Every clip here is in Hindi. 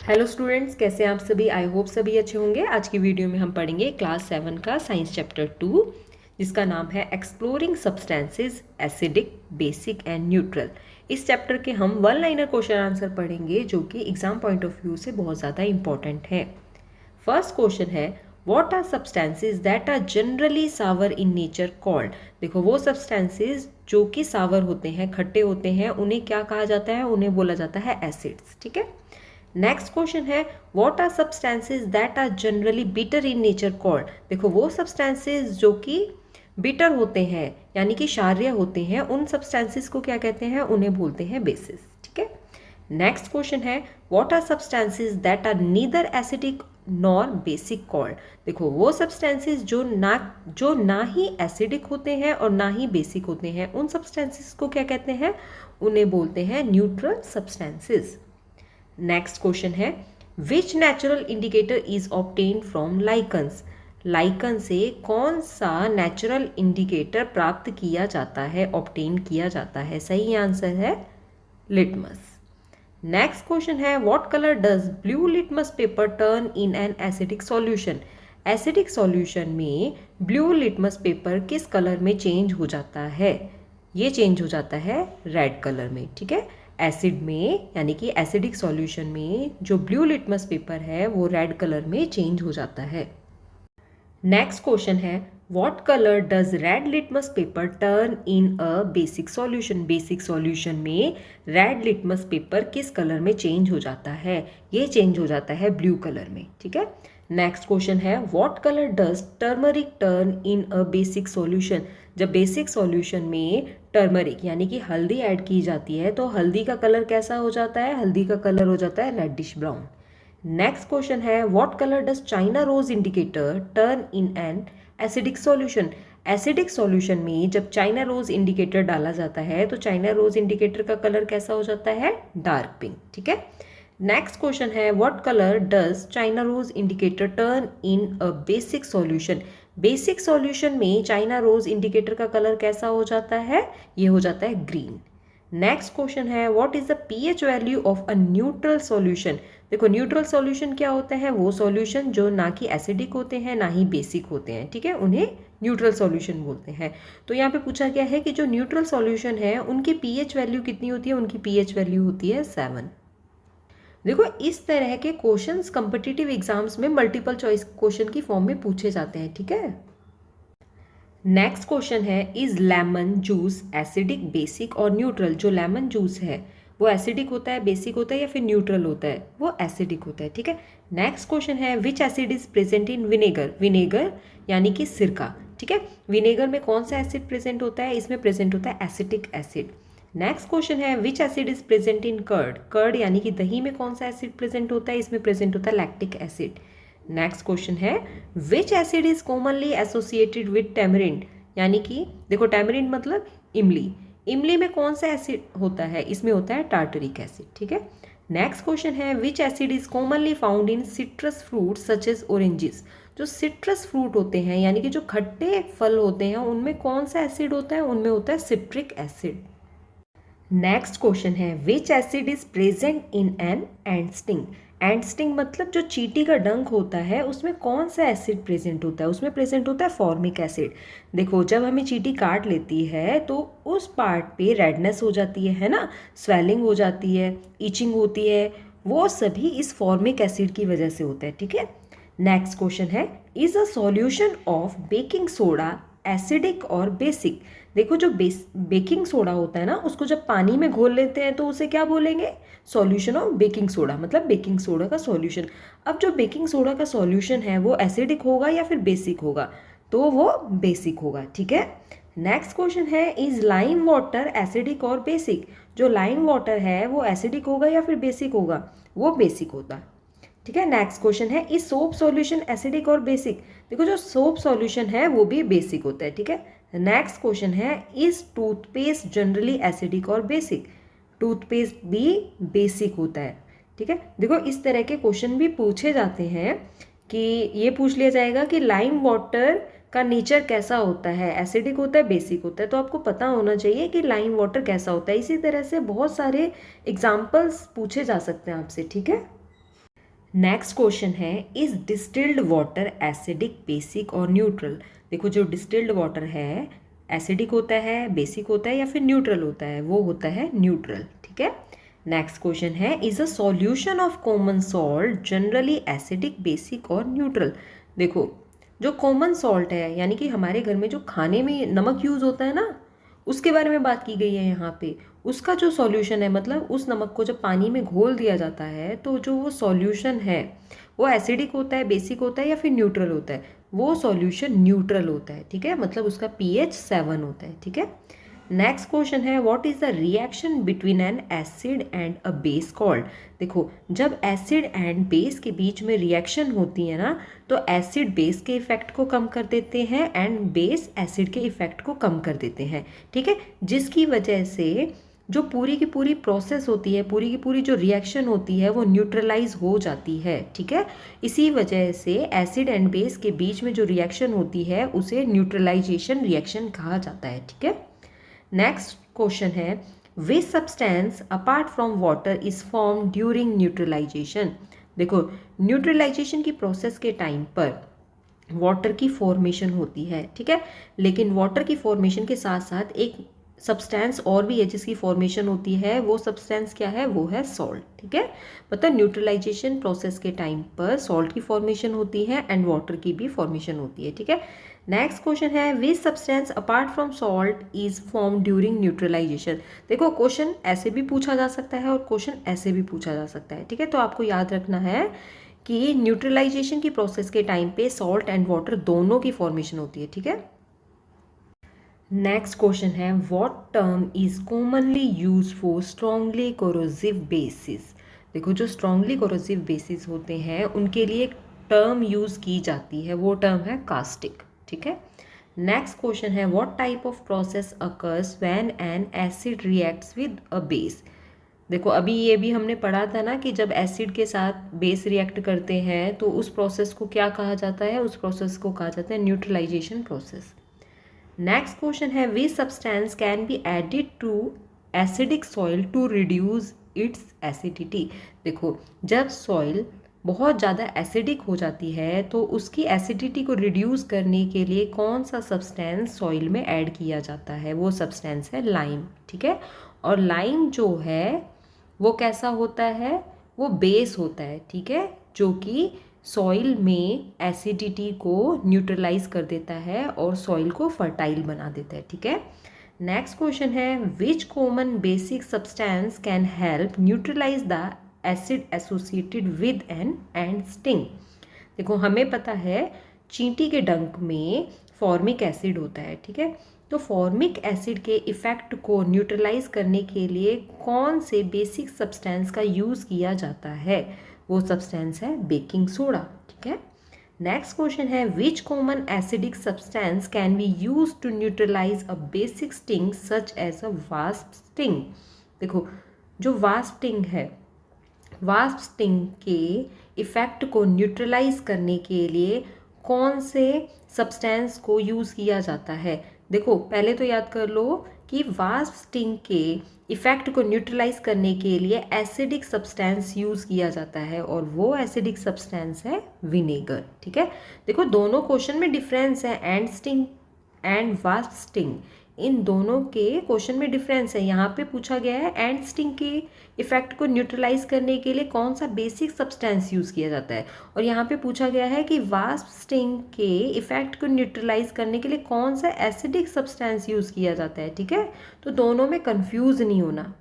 हेलो स्टूडेंट्स, कैसे हैं आप सभी। आई होप सभी अच्छे होंगे। आज की वीडियो में हम पढ़ेंगे क्लास 7 का साइंस चैप्टर 2, जिसका नाम है exploring substances acidic, basic and neutral. इस चैप्टर के हम वन लाइनर क्वेश्चन आंसर पढ़ेंगे, जो कि एग्जाम पॉइंट ऑफ व्यू से बहुत ज़्यादा इंपॉर्टेंट है। फर्स्ट क्वेश्चन है, what are substances that are generally sour in nature called. देखो, वो सब्सटेंसेस जो कि सावर होते हैं, खट्टे होते हैं, उन्हें क्या कहा जाता है? उन्हें बोला जाता है एसिड्स। ठीक है। नेक्स्ट क्वेश्चन है, what are substances that are generally bitter in nature called. देखो, वो सब्सटेंसेस जो कि बिटर होते हैं यानी कि क्षारीय होते हैं, उन सब्सटेंसेस को क्या कहते हैं? उन्हें बोलते हैं बेसिस। ठीक है। नेक्स्ट क्वेश्चन है, what are substances that are neither acidic nor basic called. देखो, वो सब्सटेंसेस जो ना ही एसिडिक होते हैं और ना ही बेसिक होते हैं, उन सब्सटेंसेस को क्या कहते हैं? उन्हें बोलते हैं न्यूट्रल सब्सटेंसेस। नेक्स्ट क्वेश्चन है, which natural indicator is obtain from lichens. Lichen से कौन सा नेचुरल इंडिकेटर प्राप्त किया जाता है, ऑब्टेन किया जाता है? सही आंसर है लिटमस। नेक्स्ट क्वेश्चन है, what colour does blue litmus paper turn in an acidic solution. Acidic solution में ब्लू लिटमस पेपर किस कलर में चेंज हो जाता है? ये चेंज हो जाता है रेड कलर में। ठीक है। एसिड में यानी कि एसिडिक सॉल्यूशन में जो ब्लू लिटमस पेपर है वो रेड कलर में चेंज हो जाता है। नेक्स्ट क्वेश्चन है, what colour does red litmus paper turn in a basic solution. Basic solution में रेड लिटमस पेपर किस कलर में चेंज हो जाता है? ये चेंज हो जाता है ब्लू कलर में। ठीक है। नेक्स्ट क्वेश्चन है, what colour does turmeric turn in a basic solution. जब बेसिक सॉल्यूशन में टर्मरिक यानी कि हल्दी ऐड की जाती है तो हल्दी का कलर कैसा हो जाता है? हल्दी का कलर हो जाता है रेडिश ब्राउन। नेक्स्ट क्वेश्चन है, what colour does China rose indicator turn in an acidic solution. Acidic solution में जब चाइना रोज इंडिकेटर डाला जाता है तो चाइना रोज इंडिकेटर का कलर कैसा हो जाता है? Dark pink. ठीक है। नेक्स्ट क्वेश्चन है, what colour does China rose indicator turn in a basic solution. Basic solution में चाइना रोज इंडिकेटर का कलर कैसा हो जाता है? ये हो जाता है ग्रीन। नेक्स्ट क्वेश्चन है, what is the pH value of a neutral solution. देखो, न्यूट्रल सॉल्यूशन क्या होता है? वो सॉल्यूशन जो ना कि एसिडिक होते हैं ना ही बेसिक होते हैं। ठीक है, उन्हें न्यूट्रल सॉल्यूशन बोलते हैं। तो यहाँ पे पूछा गया है कि जो न्यूट्रल सॉल्यूशन है उनकी पीएच वैल्यू कितनी होती है? उनकी पीएच वैल्यू होती है 7। देखो, इस तरह के क्वेश्चंस कॉम्पिटिटिव एग्जाम्स में मल्टीपल चॉइस क्वेश्चन की फॉर्म में पूछे जाते हैं। ठीक है। नेक्स्ट क्वेश्चन है, is lemon juice acidic, basic और न्यूट्रल। जो लेमन जूस है वो एसिडिक होता है, बेसिक होता है या फिर न्यूट्रल होता है? वो एसिडिक होता है। ठीक है। नेक्स्ट क्वेश्चन है, which acid is present in vinegar. Vinegar यानी कि सिरका। ठीक है। विनेगर में कौन सा एसिड प्रेजेंट होता है? इसमें प्रेजेंट होता है एसिटिक एसिड। नेक्स्ट क्वेश्चन है, which acid is present in curd. Curd यानी कि दही में कौन सा एसिड प्रेजेंट होता है? इसमें प्रेजेंट होता है लैक्टिक एसिड। नेक्स्ट क्वेश्चन है, which acid is commonly associated with tamarind. यानी कि देखो, टैमरिंड मतलब इमली। इमली में कौन सा एसिड होता है? इसमें होता है टार्टरिक एसिड। ठीक है। नेक्स्ट क्वेश्चन है, which acid is commonly found in citrus fruit such as oranges. जो सिट्रस फ्रूट होते हैं यानी कि जो खट्टे फल होते हैं, उनमें कौन सा एसिड होता है? उनमें होता है सिट्रिक एसिड। नेक्स्ट क्वेश्चन है, which acid is present in an ant sting. And sting मतलब जो चींटी का डंक होता है उसमें कौन सा एसिड प्रेजेंट होता है? उसमें प्रेजेंट होता है फॉर्मिक एसिड। देखो, जब हमें चींटी काट लेती है तो उस पार्ट पे रेडनेस हो जाती है ना, स्वेलिंग हो जाती है, ईचिंग होती है, वो सभी इस फॉर्मिक एसिड की वजह से होता है। ठीक है। नेक्स्ट क्वेश्चन है, is a solution of baking soda acidic और बेसिक। देखो, जो बेकिंग सोडा होता है ना, उसको जब पानी में घोल लेते हैं तो उसे क्या बोलेंगे? सॉल्यूशन ऑफ बेकिंग सोडा, मतलब बेकिंग सोडा का सॉल्यूशन। अब जो बेकिंग सोडा का सॉल्यूशन है वो एसिडिक होगा या फिर बेसिक होगा? तो वो बेसिक होगा। ठीक है। नेक्स्ट क्वेश्चन है, इज लाइम वाटर एसिडिक और बेसिक। जो लाइम वाटर है वो एसिडिक होगा या फिर बेसिक होगा? वो बेसिक होता है। ठीक है। नेक्स्ट क्वेश्चन है, इज सोप सॉल्यूशन एसिडिक और बेसिक। देखो, जो सोप सॉल्यूशन है वो भी बेसिक होता है। ठीक है। नेक्स्ट क्वेश्चन है, इज टूथपेस्ट जनरली एसिडिक और बेसिक। टूथपेस्ट भी बेसिक होता है। ठीक है। देखो, इस तरह के क्वेश्चन भी पूछे जाते हैं कि ये पूछ लिया जाएगा कि लाइम वाटर का नेचर कैसा होता है, एसिडिक होता है, बेसिक होता है। तो आपको पता होना चाहिए कि लाइम वाटर कैसा होता है। इसी तरह से बहुत सारे एग्जाम्पल्स पूछे जा सकते हैं आपसे। ठीक है। नेक्स्ट क्वेश्चन है, is distilled water acidic, basic और न्यूट्रल? देखो जो डिस्टिल्ड वाटर है एसिडिक होता है, बेसिक होता है या फिर न्यूट्रल होता है? वो होता है न्यूट्रल, ठीक है। नेक्स्ट क्वेश्चन है, is a solution of common salt generally acidic, basic और न्यूट्रल? देखो जो कॉमन सॉल्ट है यानी कि हमारे घर में जो खाने में नमक यूज़ होता है ना, उसके बारे में बात की गई है यहाँ पे। उसका जो सॉल्यूशन है, मतलब उस नमक को जब पानी में घोल दिया जाता है तो जो वो सॉल्यूशन है वो एसिडिक होता है, बेसिक होता है या फिर न्यूट्रल होता है? वो सॉल्यूशन न्यूट्रल होता है, ठीक है, मतलब उसका pH 7 होता है, ठीक है। नेक्स्ट क्वेश्चन है, what is the reaction between N acid and a base called? देखो जब एसिड एंड बेस के बीच में रिएक्शन होती है ना, तो एसिड बेस के इफेक्ट को कम कर देते हैं एंड बेस एसिड के इफेक्ट को कम कर देते हैं, ठीक है। जिसकी वजह से जो पूरी की पूरी प्रोसेस होती है, पूरी की पूरी जो रिएक्शन होती है वो न्यूट्रलाइज हो जाती है, ठीक है। इसी वजह से एसिड एंड बेस के बीच में जो रिएक्शन होती है उसे न्यूट्रलाइजेशन रिएक्शन कहा जाता है, ठीक है। नेक्स्ट क्वेश्चन है, which substance apart from water is form during neutralisation? देखो न्यूट्रलाइजेशन की प्रोसेस के टाइम पर वाटर की फॉर्मेशन होती है, ठीक है, लेकिन वाटर की फॉर्मेशन के साथ साथ एक सब्सटेंस और भी है जिसकी फॉर्मेशन होती है। वो सब्सटेंस क्या है? वो है सॉल्ट, ठीक है। मतलब न्यूट्रलाइजेशन प्रोसेस के टाइम पर सॉल्ट की फॉर्मेशन होती है एंड वाटर की भी फॉर्मेशन होती है, ठीक है। नेक्स्ट क्वेश्चन है, which substance apart from salt is form during neutralisation? देखो क्वेश्चन ऐसे भी पूछा जा सकता है और क्वेश्चन ऐसे भी पूछा जा सकता है, ठीक है। तो आपको याद रखना है कि न्यूट्रलाइजेशन की प्रोसेस के टाइम पे सॉल्ट एंड वाटर दोनों की फॉर्मेशन होती है, ठीक है। नेक्स्ट क्वेश्चन है, what term is commonly use for strongly corrosive basis? देखो जो स्ट्रांगली कोरोसिव बेसिस होते हैं उनके लिए एक टर्म यूज की जाती है, वो टर्म है कास्टिक, ठीक है। नेक्स्ट क्वेश्चन है, what type of process occurs when an acid reacts with a base? देखो अभी ये भी हमने पढ़ा था ना कि जब एसिड के साथ बेस रिएक्ट करते हैं तो उस प्रोसेस को क्या कहा जाता है? उस प्रोसेस को कहा जाता है न्यूट्रलाइजेशन प्रोसेस। नेक्स्ट क्वेश्चन है, which substance can be added to acidic soil to reduce its acidity? देखो जब सॉइल बहुत ज़्यादा एसिडिक हो जाती है तो उसकी एसिडिटी को रिड्यूस करने के लिए कौन सा सब्सटेंस सॉइल में ऐड किया जाता है? वो सब्सटेंस है लाइम, ठीक है। और लाइम जो है वो कैसा होता है? वो बेस होता है, ठीक है, जो कि सॉइल में एसिडिटी को न्यूट्रलाइज कर देता है और सॉइल को फर्टाइल बना देता है, ठीक है। नेक्स्ट क्वेश्चन है, which common basic substance can help neutralise the acid associated with an ant sting? देखो हमें पता है चींटी के डंक में फॉर्मिक एसिड होता है, ठीक है। तो फॉर्मिक एसिड के इफेक्ट को न्यूट्रलाइज करने के लिए कौन से बेसिक सब्सटेंस का यूज़ किया जाता है? वो सब्सटेंस है बेकिंग सोडा, ठीक है। नेक्स्ट क्वेश्चन है, which common acidic substance can be use to neutralise a basic sting such as a wasp sting? देखो जो वास्प स्टिंग है, वास्प स्टिंग के इफेक्ट को न्यूट्रलाइज करने के लिए कौन से सब्सटेंस को यूज़ किया जाता है? देखो पहले तो याद कर लो कि वास्प स्टिंग के इफेक्ट को न्यूट्रलाइज करने के लिए एसिडिक सब्सटेंस यूज़ किया जाता है और वो एसिडिक सब्सटेंस है विनेगर, ठीक है। देखो दोनों क्वेश्चन में डिफरेंस है, ant sting and wasp sting, इन दोनों के क्वेश्चन में डिफरेंस है। यहाँ पे पूछा गया है एंड स्टिंग के इफेक्ट को न्यूट्रलाइज करने के लिए कौन सा बेसिक सब्सटेंस यूज़ किया जाता है, और यहाँ पे पूछा गया है कि वास्प स्टिंग के इफेक्ट को न्यूट्रलाइज करने के लिए कौन सा एसिडिक सब्सटेंस यूज़ किया जाता है, ठीक है। तो दोनों में कंफ्यूज नहीं होना।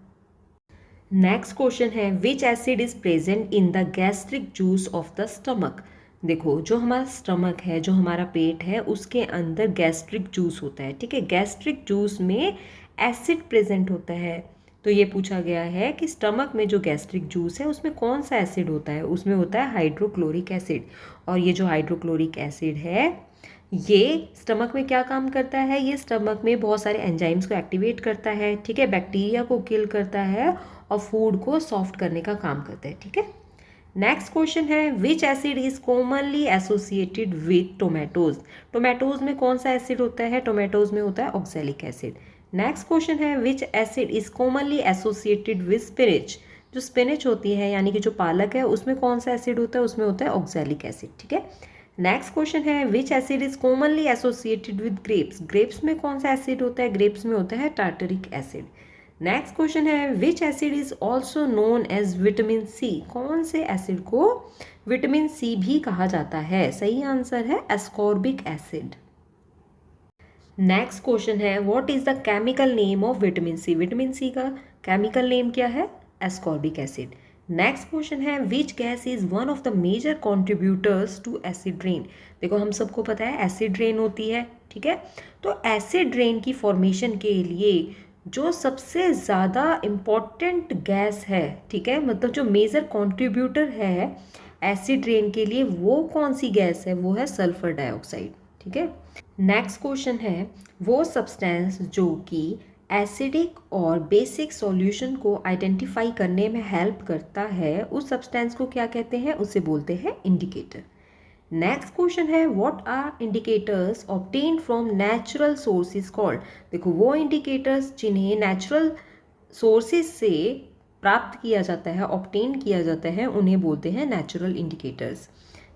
नेक्स्ट क्वेश्चन है, which acid is present in the gastric juice of the stomach? देखो जो हमारा स्टमक है, जो हमारा पेट है, उसके अंदर गैस्ट्रिक जूस होता है, ठीक है। गैस्ट्रिक जूस में एसिड प्रेजेंट होता है। तो ये पूछा गया है कि स्टमक में जो गैस्ट्रिक जूस है उसमें कौन सा एसिड होता है? उसमें होता है हाइड्रोक्लोरिक एसिड। और ये जो हाइड्रोक्लोरिक एसिड है ये स्टमक में क्या काम करता है? ये स्टमक में बहुत सारे एंजाइम्स को एक्टिवेट करता है, ठीक है, बैक्टीरिया को किल करता है और फूड को सॉफ्ट करने का काम करता है, ठीक है। नेक्स्ट क्वेश्चन है, which acid is commonly associated with tomatoes? Tomatoes में कौन सा एसिड होता है? टोमेटोज में होता है ऑक्सैलिक एसिड। नेक्स्ट क्वेश्चन है, which acid is commonly associated with spinach? जो स्पिनच होती है यानी कि जो पालक है उसमें कौन सा एसिड होता है, उसमें होता है ऑक्सैलिक एसिड, ठीक है। नेक्स्ट क्वेश्चन है which acid is commonly associated with grapes, grapes में कौन सा एसिड होता है, ग्रेप्स में होता है टार्टरिक एसिड। नेक्स्ट क्वेश्चन है which acid is also known as vitamin C, कौन से एसिड को विटामिन सी भी कहा जाता है, सही आंसर है एस्कॉर्बिक एसिड। नेक्स्ट क्वेश्चन है what is the chemical name of vitamin C, vitamin C का केमिकल नेम क्या है, एस्कॉर्बिक एसिड। नेक्स्ट क्वेश्चन है which gas is one of the major contributors to acid rain, देखो हम सबको पता है एसिड रेन होती है, ठीक है। तो एसिड रेन की फॉर्मेशन के लिए जो सबसे ज़्यादा इम्पॉर्टेंट गैस है, ठीक है, मतलब जो मेजर कॉन्ट्रीब्यूटर है एसिड रेन के लिए, वो कौन सी गैस है, वो है सल्फर डाइऑक्साइड, ठीक है। नेक्स्ट क्वेश्चन है वो सब्सटेंस जो कि एसिडिक और बेसिक सॉल्यूशन को आइडेंटिफाई करने में हेल्प करता है, उस सब्सटेंस को क्या कहते हैं, उसे बोलते हैं इंडिकेटर। नेक्स्ट क्वेश्चन है what are indicators obtained from natural sources called, देखो वो इंडिकेटर्स जिन्हें नेचुरल सोर्सेज से प्राप्त किया जाता है, ऑब्टेन किया जाता है, उन्हें बोलते हैं नेचुरल इंडिकेटर्स।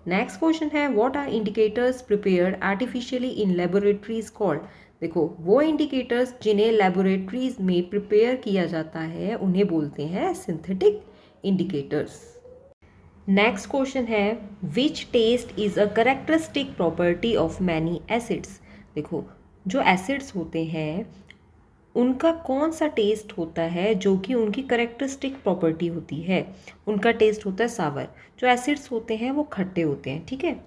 नेक्स्ट क्वेश्चन है what are indicators prepared artificially in laboratories called, देखो वो इंडिकेटर्स जिन्हें लेबोरेटरीज में प्रिपेयर किया जाता है उन्हें बोलते हैं सिंथेटिक इंडिकेटर्स। नेक्स्ट क्वेश्चन है which test is a characteristic property of many acids, देखो जो एसिड्स होते हैं उनका कौन सा टेस्ट होता है जो कि उनकी करेक्टरिस्टिक प्रॉपर्टी होती है, उनका टेस्ट होता है सावर, जो एसिड्स होते हैं वो खट्टे होते हैं, ठीक है।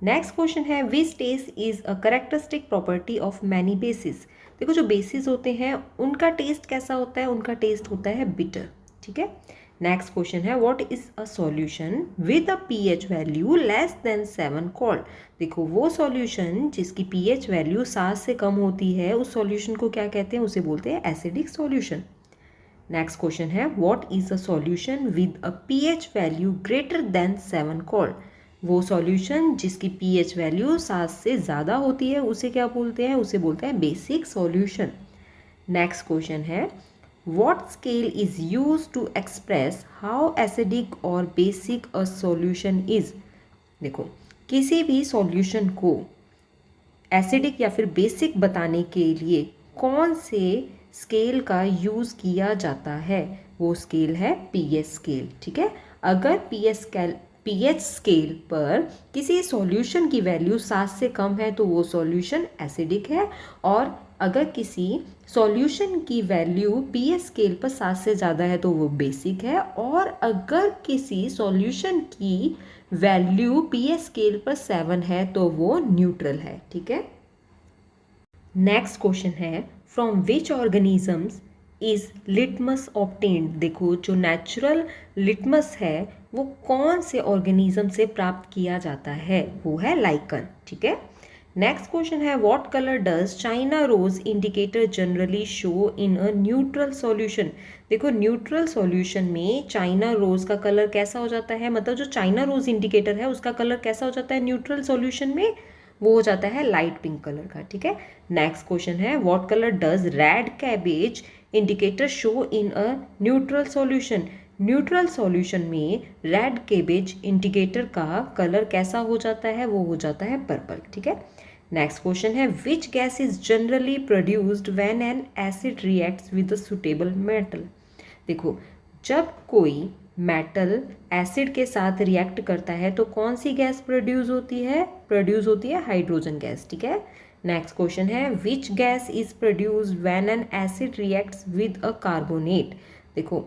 नेक्स्ट क्वेश्चन है which test is a characteristic property of many bases, देखो जो बेसिस होते हैं उनका टेस्ट कैसा होता है, उनका टेस्ट होता है बिटर, ठीक है। नेक्स्ट क्वेश्चन है what is a solution with a pH value less than 7 called, देखो वो सॉल्यूशन जिसकी पीएच वैल्यू 7 से कम होती है उस सॉल्यूशन को क्या कहते हैं, उसे बोलते हैं एसिडिक सॉल्यूशन। नेक्स्ट क्वेश्चन है what is a solution with a pH value greater than 7 called, वो सॉल्यूशन जिसकी पीएच वैल्यू 7 से ज़्यादा होती है उसे क्या बोलते हैं, उसे बोलते हैं बेसिक सॉल्यूशन। नेक्स्ट क्वेश्चन है What scale is used to express how acidic or basic a solution is, देखो किसी भी सॉल्यूशन को एसिडिक या फिर बेसिक बताने के लिए कौन से स्केल का यूज़ किया जाता है, वो स्केल है पीएच स्केल, ठीक है। अगर पीएच स्केल पर किसी सॉल्यूशन की वैल्यू 7 से कम है तो वो सॉल्यूशन एसिडिक है, और अगर किसी सॉल्यूशन की वैल्यू पीएच स्केल पर 7 से ज़्यादा है तो वो बेसिक है, और अगर किसी सॉल्यूशन की वैल्यू पीएच स्केल पर 7 है तो वो न्यूट्रल है, ठीक है। नेक्स्ट क्वेश्चन है from which organisms is litmus obtained, देखो जो नेचुरल लिटमस है वो कौन से ऑर्गेनिज्म से प्राप्त किया जाता है, वो है लाइकन, ठीक है। नेक्स्ट क्वेश्चन है what colour does China rose indicator generally show in a neutral solution, देखो न्यूट्रल सॉल्यूशन में चाइना रोज का कलर कैसा हो जाता है, मतलब जो चाइना रोज इंडिकेटर है उसका कलर कैसा हो जाता है न्यूट्रल सॉल्यूशन में, वो हो जाता है लाइट पिंक कलर का, ठीक है। नेक्स्ट क्वेश्चन है what colour does red cabbage indicator show in a neutral solution, neutral solution में रेड कैबेज इंडिकेटर का कलर कैसा हो जाता है, वो हो जाता है पर्पल, ठीक है। नेक्स्ट क्वेश्चन है which gas is generally produced when an acid reacts with a suitable metal, देखो जब कोई मेटल एसिड के साथ रिएक्ट करता है तो कौन सी गैस प्रोड्यूस होती है हाइड्रोजन गैस, ठीक है। नेक्स्ट क्वेश्चन है which gas is produced when an acid reacts with a carbonate, देखो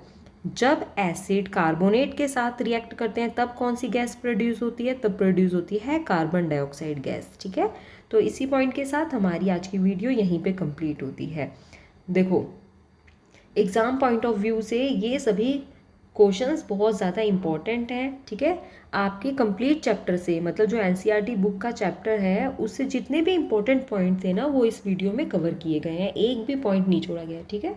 जब एसिड कार्बोनेट के साथ रिएक्ट करते हैं तब कौन सी गैस प्रोड्यूस होती है, तब प्रोड्यूस होती है कार्बन डाइऑक्साइड गैस, ठीक है। तो इसी पॉइंट के साथ हमारी आज की वीडियो यहीं पे कंप्लीट होती है। देखो एग्ज़ाम पॉइंट ऑफ व्यू से ये सभी क्वेश्चंस बहुत ज़्यादा इम्पॉर्टेंट हैं, ठीक है। आपके कंप्लीट चैप्टर से, मतलब जो एनसीईआरटी बुक का चैप्टर है उससे जितने भी इम्पोर्टेंट पॉइंट थे ना वो इस वीडियो में कवर किए गए हैं, एक भी पॉइंट नहीं छोड़ा गया, ठीक है।